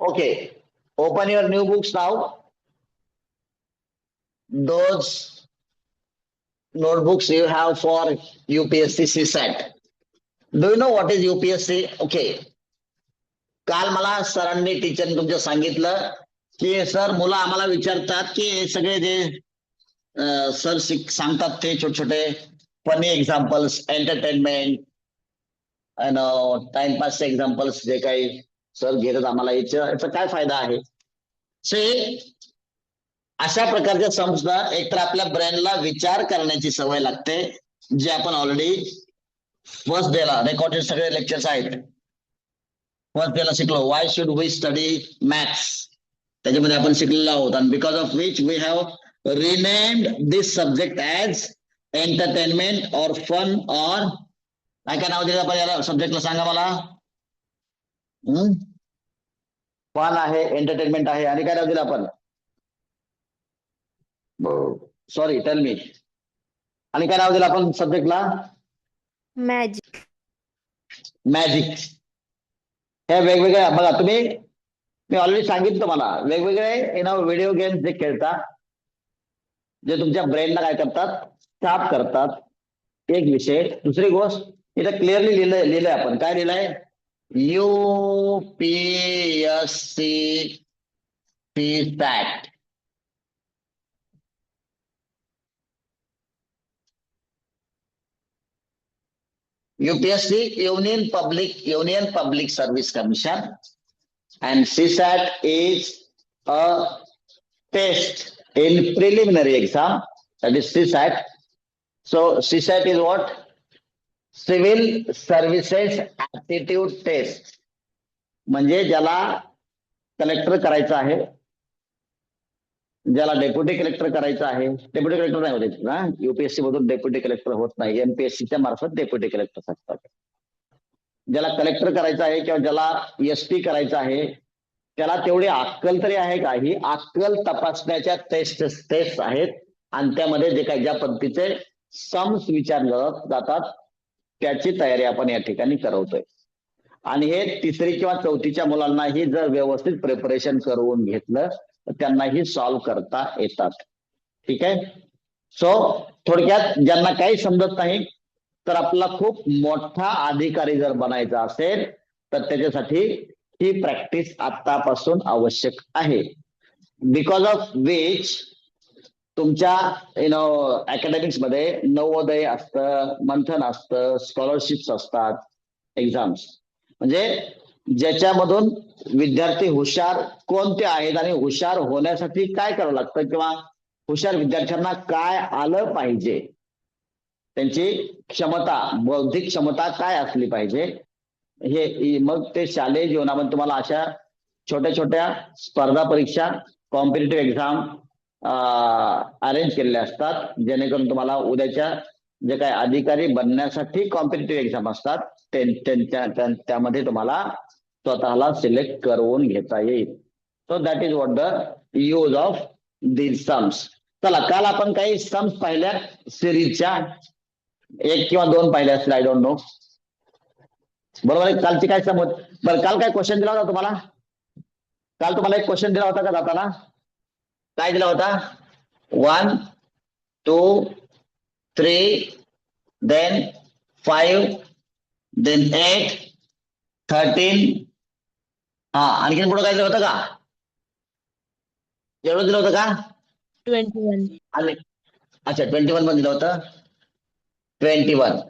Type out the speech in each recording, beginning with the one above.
Okay. Open your new books now. Those notebooks you have for UPSC CSAT. Do you know what is UPSC? Okay. काल मला सरांनी टीचरने तुमच्या सांगितलं की sir मुलं आम्हाला विचारतात की हे सगळे जे सर सांगतात ते छोटे छोटे फनी एक्झाम्पल्स, एंटरटेनमेंट टाइमपासचे एक्झाम्पल्स जे काही सर घेतात आम्हाला याचा काय फायदा आहे. अशा प्रकारच्या समजा एकतर आपल्या ब्रेनला विचार करण्याची सवय लागते, जे आपण ऑलरेडी फर्स्ट डेला रेकॉर्डेड सगळे लेक्चर्स आहेत. फर्स्ट डेला शिकलो why should we study maths, त्याच्यामध्ये आपण शिकलेलो आहोत. आणि because of which we have renamed this subject as entertainment or fun or काय काय नाव दिलं आपण याला सब्जेक्टला सांगा मला. फन आहे, एंटरटेनमेंट आहे आणि काय नाव दिलं आपण. Sorry tell me. आणि काय नाव दिलं आपण सब्जेक्टला. मॅजिक. मॅजिक. हे वेगवेगळ्या बघा तुम्ही, मी ऑलरेडी सांगितलं तुम्हाला वेगवेगळे व्हिडिओ गेम्स जे खेळतात जे तुमच्या ब्रेनला काय करतात, शार्प करतात. एक विषय. दुसरी गोष्ट इथं क्लिअरली लिहिलंय आपण. काय लिहिलंय. UPSC CSAT. UPSC Union Public Service Commission, and CSAT is a test in preliminary exam, that is CSAT. So CSAT is what? Civil Services Aptitude Test. म्हणजे ज्याला कलेक्टर करायचं आहे, ज्याला डेप्युटी कलेक्टर करायचं आहे. डेप्युटी कलेक्टर नाही होते ना, युपीएससी मधून डेप्युटी कलेक्टर होत नाही, एमपीएससीच्या मार्फत डेप्युटी कलेक्टर असतात. ज्याला कलेक्टर करायचं आहे किंवा ज्याला एसपी करायचं आहे त्याला तेवढी अक्कल तरी आहे का, ही अक्कल तपासण्याच्या टेस्ट आहेत. आणि त्यामध्ये जे काही ज्या पद्धतीचे सम्स विचारले जातात त्याची तयारी आपण या ठिकाणी करवतोय. आणि हे तिसरी किंवा चौथीच्या मुलांनाही जर व्यवस्थित प्रिपरेशन करून घेतलं तर त्यांनाही सॉल्व्ह करता येतात. ठीक आहे. सो थोडक्यात ज्यांना काही समजत नाही तर आपल्याला खूप मोठा अधिकारी जर बनायचा असेल तर त्याच्यासाठी ही प्रॅक्टिस आतापासून आवश्यक आहे. बिकॉज ऑफ विच तुमच्या अकॅडमिक्स मध्ये नवोदय असतं, मंथन असतं, स्कॉलरशिप्स असतात, एक्झाम्स. म्हणजे ज्याच्यामधून विद्यार्थी हुशार कोणते आहेत आणि हुशार होण्यासाठी काय करावं लागतं किंवा हुशार विद्यार्थ्यांना काय आलं पाहिजे, त्यांची क्षमता, बौद्धिक क्षमता काय असली पाहिजे, हे मग ते शालेय जीवनामध्ये तुम्हाला अशा छोट्या छोट्या स्पर्धा परीक्षा, कॉम्पिटिटिव्ह एक्झाम अरेंज केलेल्या असतात, जेणेकरून तुम्हाला उद्याच्या जे काही अधिकारी बनण्यासाठी कॉम्पिटिटिव्ह एक्झाम असतात त्यामध्ये तुम्हाला स्वतःला सिलेक्ट करून घेता येईल. So that is what the use of these sums. चला, काल आपण काही सम्स पाहिल्या सिरीजच्या, 1 किंवा 2 पाहिल्या असतील, आय डोंट नो. बरोबर आहे. कालची काय समज. बरं, काल काय क्वेश्चन दिला होता तुम्हाला. काल तुम्हाला एक क्वेश्चन दिला होता का जाताना. काय दिला होता. 1, 2, 3, then 5, then 8, 13. आणखीन पुढे काय दिलं होतं का. एवढं दिलं होतं का. 21. अच्छा, 21 पण दिलं होतं. 21.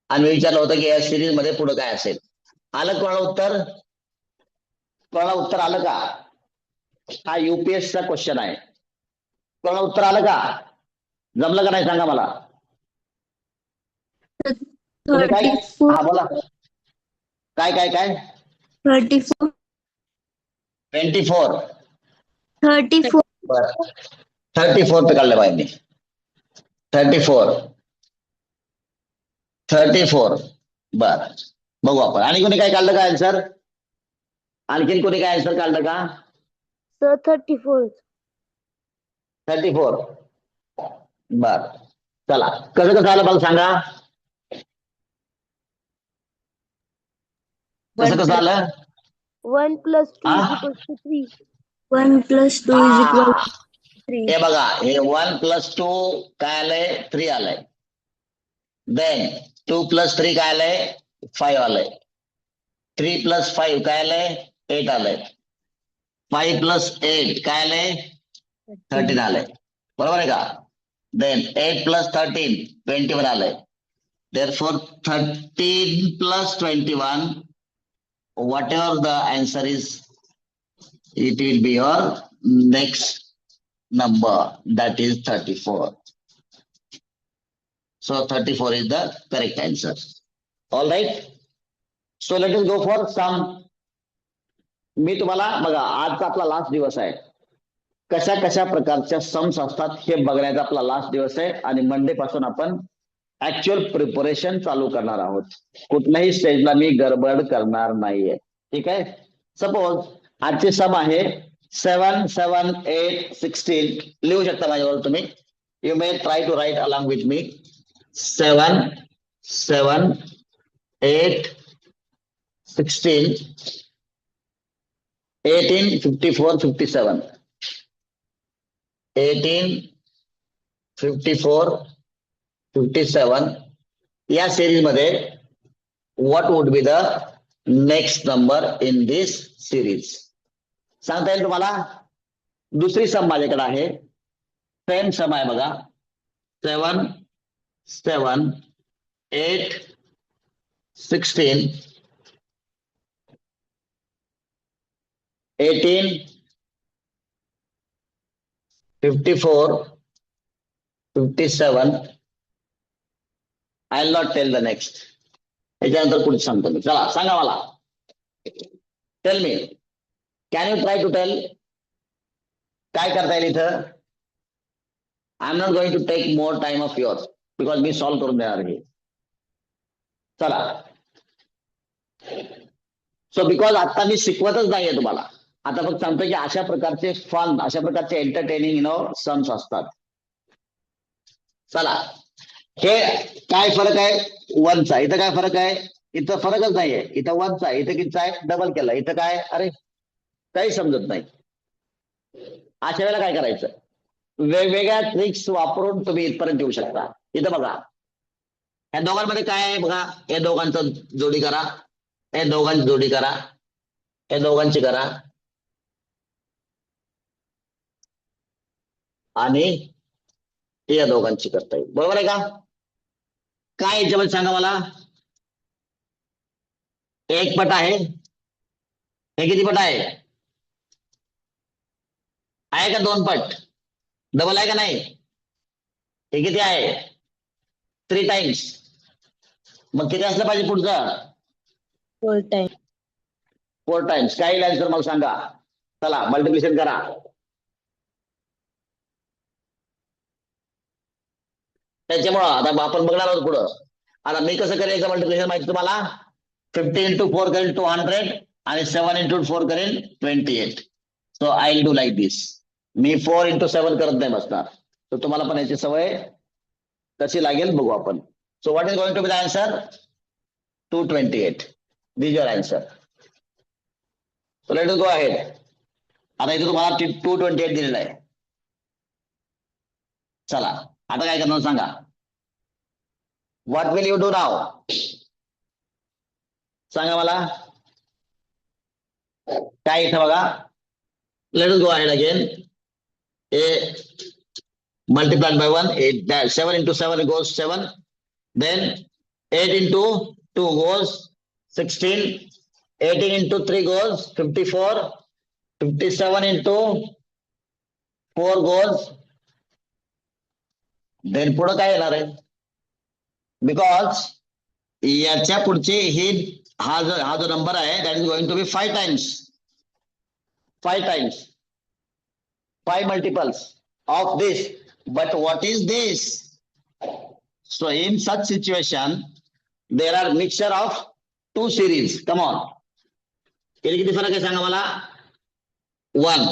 आणि मी विचारलं होतं की या सिरीज मध्ये पुढे काय असेल. आलं कोणाला उत्तर. कोणाला उत्तर आलं का. हा युपीएससीचा क्वेश्चन आहे. कोणाला उत्तर आलं का. जमलं का नाही सांगा मला. काय. हा बोला. काय काय काय. 34. 24. 34. बरं, 34 पे काढलं पाहिजे. 34. बर, बघू आपण. आणि कोणी काय काढलं का आन्सर. आणखीन कोणी काय आन्सर काढलं का. सर 34. 34. बर, चला कसं कसं आलं मला सांगा. कसं कसं आलं. 1 plus 2 is Ah. equal to 3. 1 plus 2 is equal Ah. to 3. हे बघा, हे 1 plus 2 काय आलंय? 3 आलंय. देन 2 plus 3 काय आलंय? 5 आलंय. 3 plus 5 काय आलंय? 8 आलंय. 5 plus 8 काय आलंय? 13 आलंय. बरोबर आहे का? देन 8 plus 13 21 आलंय. Therefore 13 plus 21, whatever the answer is, it will be your next number, that is 34. So 34 is the correct answer. All right. So let us go for some. मी तुम्हाला बघा, आजचा आपला लास्ट दिवस आहे. कशा कशा प्रकारच्या सम्स असतात हे बघण्याचा आपला लास्ट दिवस आहे आणि मंडे पासून आपण ऍक्च्युअल प्रिपरेशन चालू करणार आहोत. कुठल्याही स्टेजला मी गडबड करणार नाहीये. ठीक आहे. सपोज आजचे सम आहे 7, 7, 8, 16. लिहू शकता माझ्यावर तुम्ही. You may try to write along with me. 7, 7, 8, 16, 18, 54, 57. 18, 54, 57. या सिरीज मध्ये what would be the next number in this series? सांगता येईल तुम्हाला? दुसरी सम माझ्याकडे आहे. सेम सम आहे बघा. 7, 7, 8, 16, 18, 54, 57. I will not tell the next. याच्यानंतर पुढे सांगतो मी. चला सांगा मला. Tell me. Can you try to tell? काय करता येईल इथं? I am not going to take more time of yours because मी सॉल्व्ह करून देणार आहे. चला. सो बिकॉज आता मी शिकवतच नाहीये तुम्हाला. आता फक्त सांगतो की अशा प्रकारचे फन, अशा प्रकारचे एंटरटेनिंग सम्स असतात. चला. हे काय फरक आहे? 1चा. इथं काय फरक आहे? इथं फरकच नाहीये. इथं 1चा आहे. इथं कितीचा आहे? डबल केला. इथं काय? अरे काही समजत नाही. अशा वेळेला काय करायचं? वेगवेगळ्या ट्रिक्स वापरून तुम्ही इथपर्यंत येऊ शकता. इथं बघा. या दोघांमध्ये काय आहे बघा. या दोघांचं जोडी करा. या दोघांची जोडी करा. या दोघांची करा. आणि या दोघांची करता येईल. बरोबर आहे का? काय याच्यामध्ये सांगा मला. एक पट आहे. हे किती पट आहे? आहे का 2 पट? डबल आहे का नाही? हे किती आहे? 3 टाइम्स. मग किती असलं पाहिजे पुढचं? 4 times. 4 टाइम्स. काय येईल आन्सर मला सांगा. चला मल्टिप्लिकेशन करा. त्याच्यामुळं आता आपण बघणार आहोत पुढं. आता मी कसं करेन याचं मल्टिप्लिकेशन माहिती तुम्हाला. 50 into 4 करेन 200 आणि 7 into 4 करेन 28. So I will do like this. Me 4 into 7 करत नाही बसणार. तर तुम्हाला पण याची सवय कशी लागेल बघू आपण. So what is going to be the answer? 228. This your answer. So let us go ahead. आता इथे तुम्हाला 228 दिलेला आहे. चला आता काय करणार सांगा. व्हॉट विल यू डू नाव? सांगा मला. काय इथं बघा. Late us go ahead again. A multiplied by 1, 8, 7 into 7 goes 7. Then 8 into 2 goes 16. 18 into 3 goes 54. 57 into 4 goes. Then पुढं काय येणार आहे? बिकॉज याच्या पुढचे ही हा जो नंबर आहे that is going to be 5 times. 5 times. 5 multiples of this. But what is this? So in such situation, there are mixture of 2 series. Come on. किती फरक आहे सांगा मला. 1.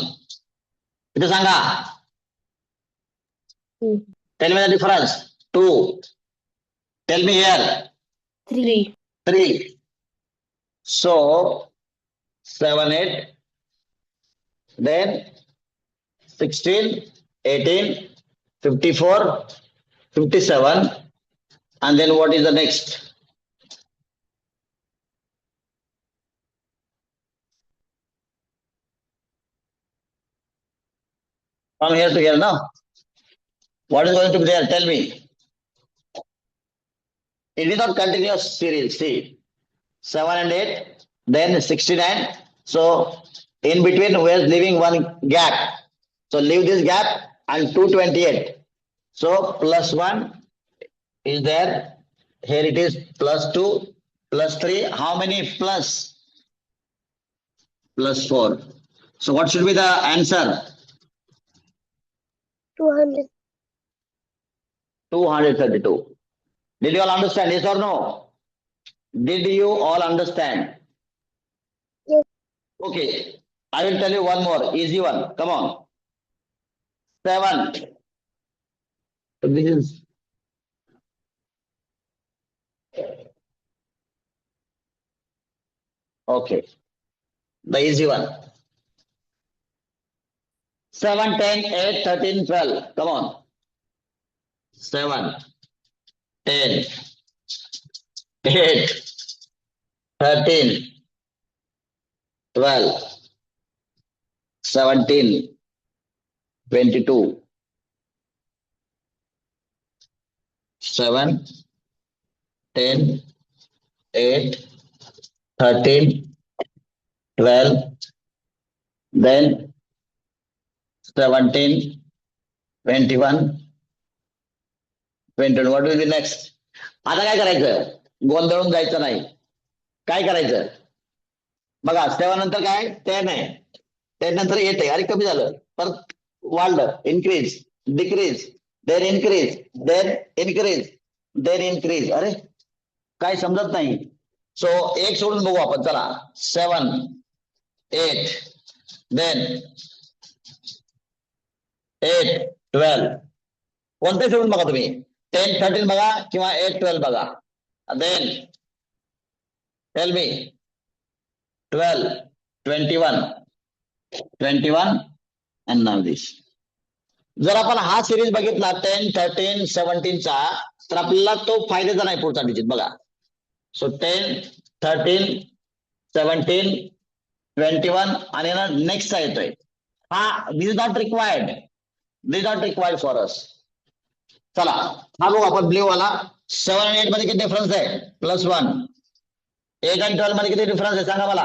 इथे सांगा. Tell me the difference. 2. Tell me here. 3. 3. So 7, 8, then 16, 18, 54, 57, and then what is the next? From here to here, no? What is going to be there? Tell me. It is not continuous series. See, 7 and 8, then 69. So in between, we are leaving one gap. So leave this gap and 228. So plus 1 is there. Here it is plus 2, plus 3. How many plus? Plus 4. So what should be the answer? 200. 232. Did you all understand? Yes or no? Did you all understand? Yes. Okay. I will tell you one more easy one. Come on. 7. So this is okay. The easy one. 7, 10, 8, 13, 12. Come on. 7, 10, 8, 13, 12, 17, 22, 7, 10, 8, 13, 12, then 17, 21, 22. What will be next? आता काय करायचं? गोंधळून जायचं नाही. काय करायचं? बघा 7 नंतर काय 10 आहे, 10 नंतर 8 आहे. अरे कमी झालं, परत वाढलं. Increase, decrease, then increase, then increase, then increase. अरे काय समजत नाही. सो एक सोडून बघू आपण. चला 7, 8, देन 8, 12. कोणते सोडून बघा तुम्ही. 10, 13 बघा किंवा 8, 12 बघा. Then tell me 12, 21, 21 and now this. जर आपण हा सिरीज बघितला 10, 13, 17 चा, तर आपल्याला तो फायद्याचा नाही पुढचा डिजिट बघा. सो 10, 13, 17, 21 आणि ना नेक्स्टचा येतोय. हा this is not required. This is not required for us. चला हा बघू आपण ब्ल्यू वाला. 7 आणि 8 मध्ये किती डिफरन्स आहे? +1. 8 आणि 12 मध्ये किती डिफरन्स आहे सांगा मला.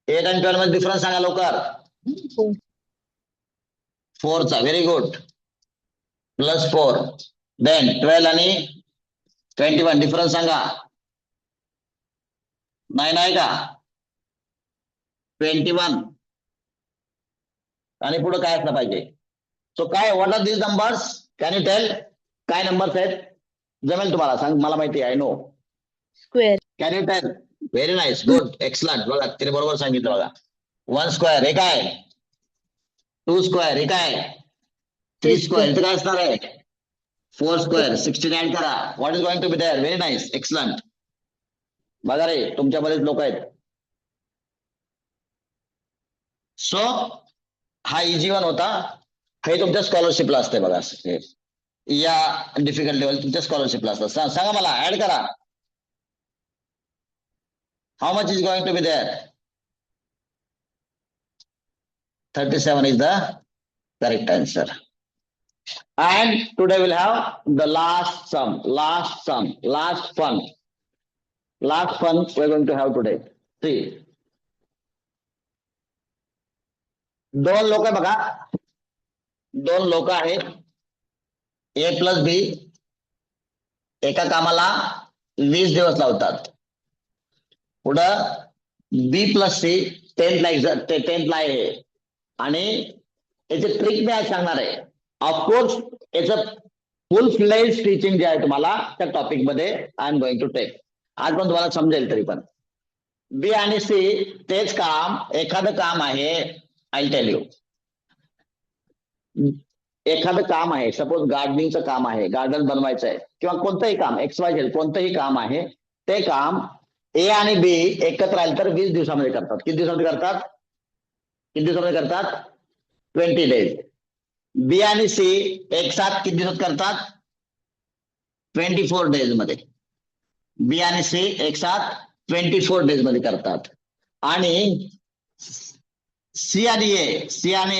8 आणि 12 मध्ये डिफरन्स सांगा लवकर. 4 चा. Very good. +4. देन 12 आणि 21 डिफरन्स सांगा. 9 आहे का? 21 आणि पुढे काय असलं पाहिजे? सो काय what are these numbers? Can you tell? काय नंबर्स आहेत? जमेल तुम्हाला? सांग. मला माहिती आहे. I know. Square. Can you tell? Very nice. Good. Excellent. बघा तिने बरोबर सांगितलं बघा. 1 स्क्वेअर हे काय? 2 स्क्वेअर हे काय? 3 स्क्वेअर इथे काय असणार आहे? 4 स्क्वेअर. 16 ऍड करा. What is going to be there? Very nice. Excellent. बघा रे तुमच्या बरेच लोक आहेत. सो हा इझी वन होता. हे तुमच्या स्कॉलरशिपला असते बघा. या डिफिकल्ट लेवल तुमच्या स्कॉलरशिपला असतात. सांगा मला. ऍड करा. How much is going to be there? 37 is the correct answer. And today we'll have the last sum, last fun. Last fun we're going to have today. See. दोन लोक बघा. दोन लोक आहेत. A + B एका कामाला 20 दिवस लावतात. पुढं B + C 10th ला आहे. आणि याचे ट्रिक मी आज सांगणार आहे. ऑफकोर्स याचं फुल फ्लेज टीचिंग जे आहे तुम्हाला त्या टॉपिक मध्ये I am going to take. आज पण तुम्हाला समजेल. तरी पण बी आणि सी तेच काम, एखादं काम आहे. I tell you. एखादं काम आहे. सपोज गार्डनिंगचं काम आहे. गार्डन बनवायचं आहे किंवा कोणतंही काम XYZ कोणतंही काम आहे. ते काम ए आणि बी एकत्र आले तर 20 दिवसामध्ये करतात. किती दिवसामध्ये करतात? 20 डेज. बी आणि सी एक साथ किती दिवसात करतात? 24 डेज मध्ये. बी आणि सी एक साथ 24 डेज मध्ये करतात. आणि सी आणि ए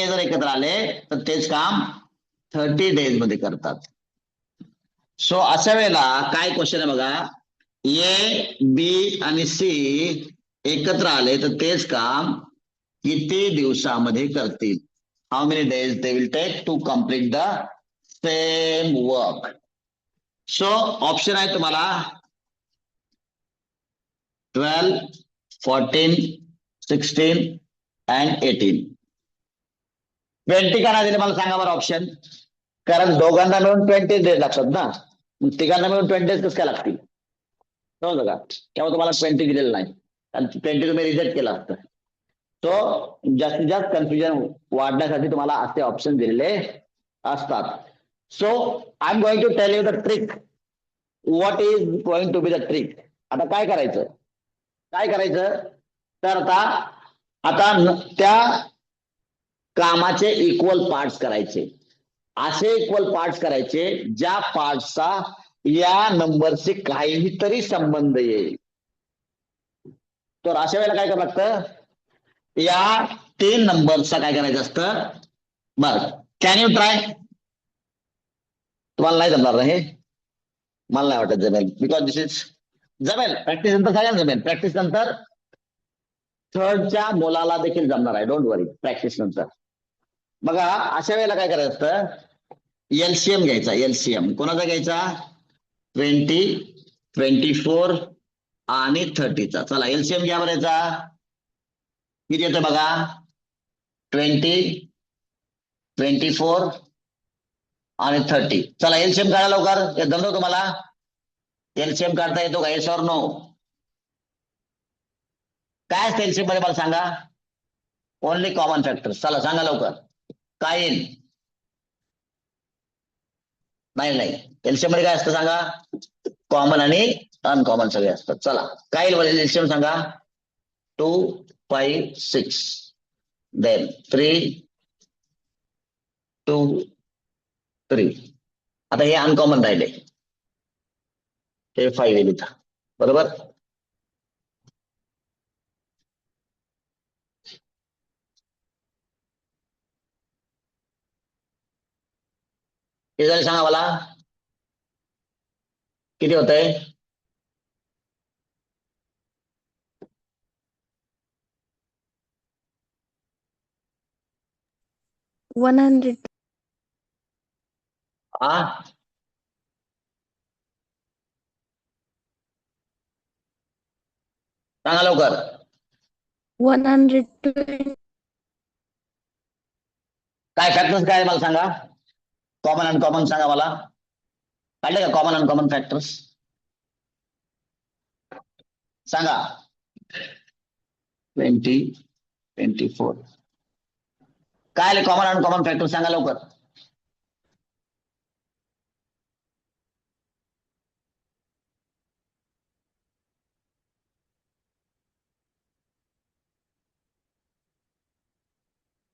जर एकत्र आले तर तेच काम 30 डेज मध्ये करतात. सो अशा वेळेला काय क्वेश्चन आहे बघा, ए बी आणि सी एकत्र आले तर तेच काम किती दिवसामध्ये करतील? How many days they will take to complete the same work? So option आहे तुम्हाला 12, 14, 16 अँड 18. 20 का नाही दिले मला सांगा बरं ऑप्शन? कारण दोघांना मिळून 20 डेज लागतात ना, मग तिघांना मिळून 20 डेज कसं काय लागतील? समजलं का? तेव्हा तुम्हाला 20 दिलेलं नाही, कारण 20 तुम्ही रिजेक्ट केलं असतं. तो जास्तीत जास्त कन्फ्युजन वाढण्यासाठी तुम्हाला असे ऑप्शन दिलेले असतात. So I am going to tell you the trick. What is going to be the trick? आता काय करायचं? तर आता त्या कामाचे इक्वल पार्ट्स करायचे. असे इक्वल पार्ट्स करायचे ज्या पार्ट्सचा या नंबरशी काहीतरी संबंध येईल. तर अशा वेळेला काय करावं लागतं? या 3 नंबरचा काय करायचं असतं? बरं, कॅन यू ट्राय? तुम्हाला नाही जमणार ना हे? मला नाही वाटत जमेल, बिकॉज दिस इज जमेल. प्रॅक्टिस नंतर सगळ्यांना जमेल. प्रॅक्टिस नंतर थर्डच्या मुलाला देखील जमणार आहे. डोंट वरी, प्रॅक्टिस नंतर. बघा अशा वेळेला काय करायचं असतं? एलसीएम घ्यायचा. एलसीएम कोणाचा घ्यायचा? 20, 24 आणि 30चा. चला एलसीएम घ्या बरं याचा. किती येतं बघा? 20, 24 आणि 30. चला एलसीएम काढा लवकर. हे जमतो तुम्हाला? एलसीएम काढता येतो का? Yes or no? काय असतं एलसीएम मध्ये मला सांगा? Only common factor. चला सांगा लवकर. काय येईल? नाही, एलसीएम मध्ये काय असतं सांगा? कॉमन आणि अनकॉमन सगळे असतात. चला काय येईल एलसीएम सांगा? 2, 5, 6, देन 3, 2, 3. आता हे अनकॉमन राहिले, हे 5 येईल इथं. बरोबर? हे झाले सांगा मला किती होतंय? $100. सांगा लवकर. 120. काय फॅक्टर्स काय मला सांगा? कॉमन अनकॉमन सांगा मला. काढले का कॉमन अनकॉमन फॅक्टर्स? सांगा. 20, 24. काय कॉमन अनकॉमन फॅक्टर सांगा लवकर.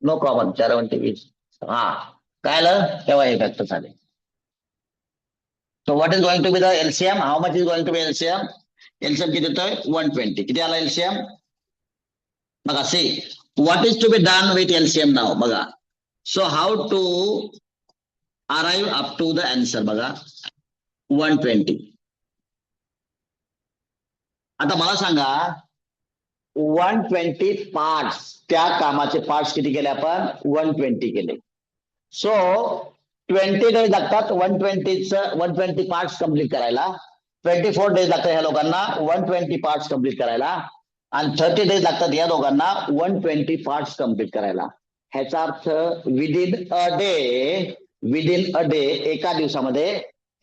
No common. 4 हा काय आलं तेव्हा हे फॅक्टर्स आले. So what is going to be the LCM? How much is going to be LCM? LCM किती येतोय? 120. किती आला एलसीएम? बघा see what is to be done with LCM नाव बघा. So how to arrive up to the answer बघा 120. आता मला सांगा 120 पार्ट्स, त्या कामाचे पार्ट्स किती केले आपण? 120 केले. सो 20 डेज लागतात 120 पार्ट्स कम्प्लीट करायला. 24 डेज लागतात ह्या लोकांना 120 पार्ट्स कम्प्लीट करायला. आणि 30 डेज लागतात या दोघांना 120 पार्ट्स कम्प्लीट करायला. ह्याचा अर्थ विदिन अ डे, एका दिवसामध्ये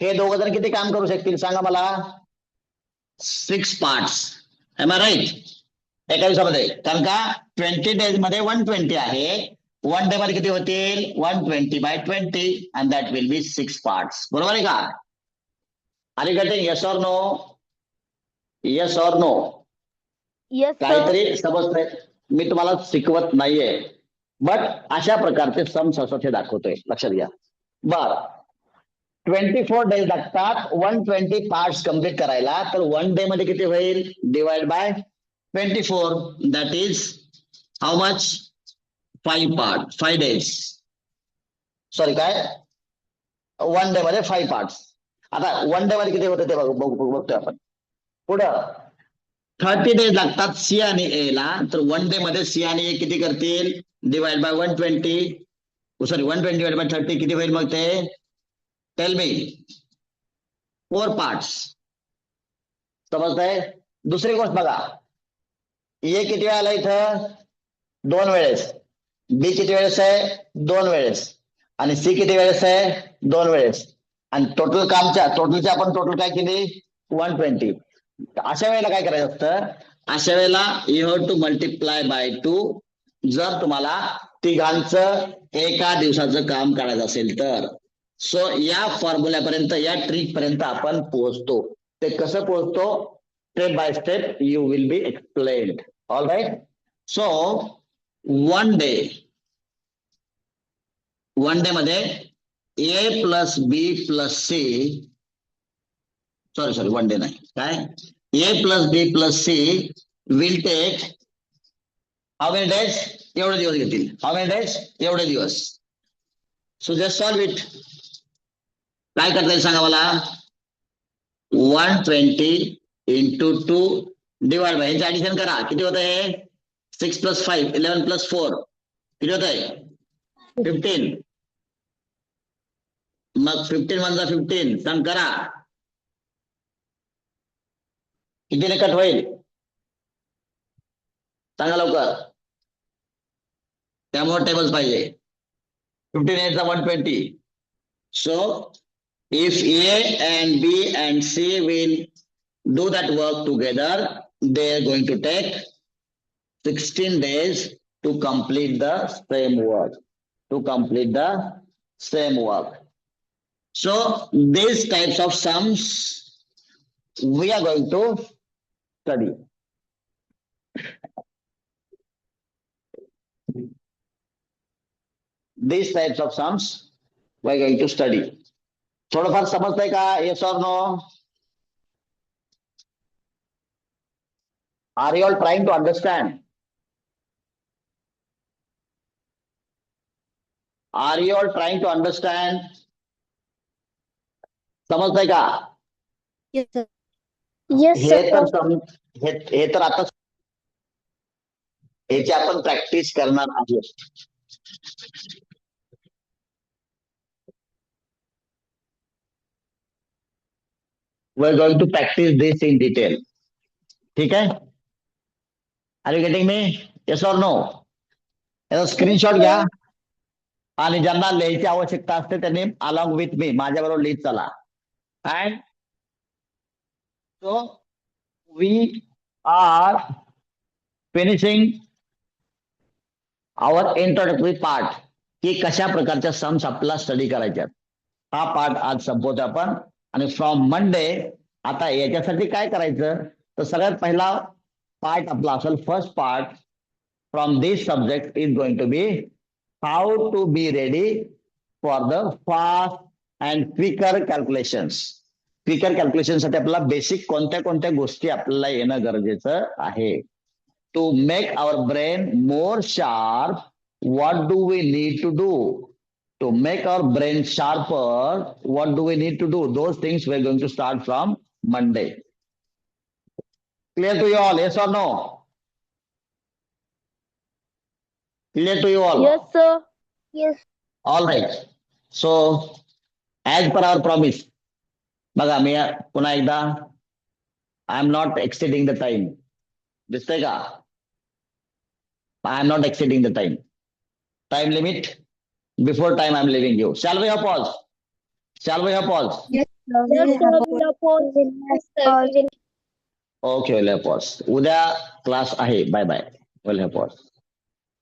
हे दोघं जण किती काम करू शकतील सांगा मला? 6 पार्ट्स. M I right? एका दिवसामध्ये. कारण का 20 डेज मध्ये 120 आहे. 1 डे मध्ये किती होतील? 120/20 and that will be 6 parts. बरोबर आहे का? Are you getting? Yes or no? Yes or no? Yes, sir. काहीतरी समजतंय, मी तुम्हाला शिकवत नाहीये, बट अशा प्रकारचे सम्स असत हे दाखवतोय, लक्षात घ्या. बर 24 डेज लागतात 120 पार्ट्स कम्प्लीट करायला, तर 1 डे मध्ये किती होईल? Divide by 24, that is how much? 5 days. Sorry काय, 1 डे मध्ये 5 पार्ट्स. आता 1 डे मध्ये किती होते ते बघतोय आपण. पुढं 30 डेज लागतात सी आणि ए ला, तर 1 डे मध्ये सी आणि ए किती करतील? Divide by 120, sorry 120 divide by 30 किती होईल मग ते? Tell me. 4 पार्ट्स. समजतंय? दुसरी गोष्ट बघा, ए किती वेळा आला इथं? 2 वेळेस. बी किती वेळेस आहे? 2 वेळेस. आणि सी किती वेळेस आहे? 2 वेळेस. आणि टोटलचे आपण टोटल काय केली? 120. अशा वेळेला काय करायचं असतं? अशा वेळेला you have to multiply by 2 जर तुम्हाला तिघांचं एका दिवसाचं काम काढायचं असेल तर. सो या फॉर्म्युल्यापर्यंत, या ट्रिक पर्यंत आपण पोहोचतो. ते कसं पोहोचतो? Step by step you will be explained. All right. So 1 day मध्ये A plus B plus C, sorry 1 day नाही, काय, A plus B plus C will take how many days? एवढे दिवस घेतील. How many days? एवढे दिवस. So just solve it. काय करता येईल सांगा मला? 120 इंटू 2 डिवाइड बाय, यांचे ऍडिशन करा. किती होत आहे? 6 + 5 11 + 4 किती होत आहे? 15. मग 15 × 15 सम करा, कितीने कट होईल? सांगा लवकर. त्यामुळे टेबल्स पाहिजे. 15 8 120. So if A and B and C will do that work together, they are going to take 16 days to complete the same work. So these types of sums we are going to study. These types of sums we are going to study. थोडंफार समजतंय का? Yes or no? Are you all trying to understand? Are you all trying to understand? समजतंय का? Yes, sir. Yes, हे तर आता ह्याची आपण प्रॅक्टिस करणार आहोत. We are going to practice this in detail. ठीक आहे? Are you getting me? Yes or no? याचा स्क्रीनशॉट घ्या आणि ज्यांना लिहायची आवश्यकता असते त्यांनी अलॉंग विथ मी माझ्याबरोबर लिहित चला. And so we are finishing our introductory part, की कशा प्रकारच्या सम्स आपल्याला स्टडी करायच्यात. हा पार्ट आज संपवतो आपण. आणि फ्रॉम मंडे आता याच्यासाठी काय करायचं, तर सगळ्यात पहिला पार्ट आपला असेल, first part from this subject is going to be how to be ready for the fast and quicker calculations. Quicker calculation साठी आपल्याला बेसिक कोणत्या गोष्टी आपल्याला येणं गरजेचं आहे. To make our brain more sharp, what do we need to do? To make our brain sharper, what do we need to do? Those things we're going to start from Monday. Clear to you all? Yes or no? Clear to you all? Yes, sir. Yes. All right. So, as per our promise, बघा मी पुन्हा एकदा, I am not exceeding the time. दिसतंय का? I am not exceeding the time. Time limit. Before time I am leaving you. Shall we have pause? Shall we have pause? Yes, sir. Yes, sir. Okay, we'll have pause. उद्या class आहे. Bye bye. We'll have pause.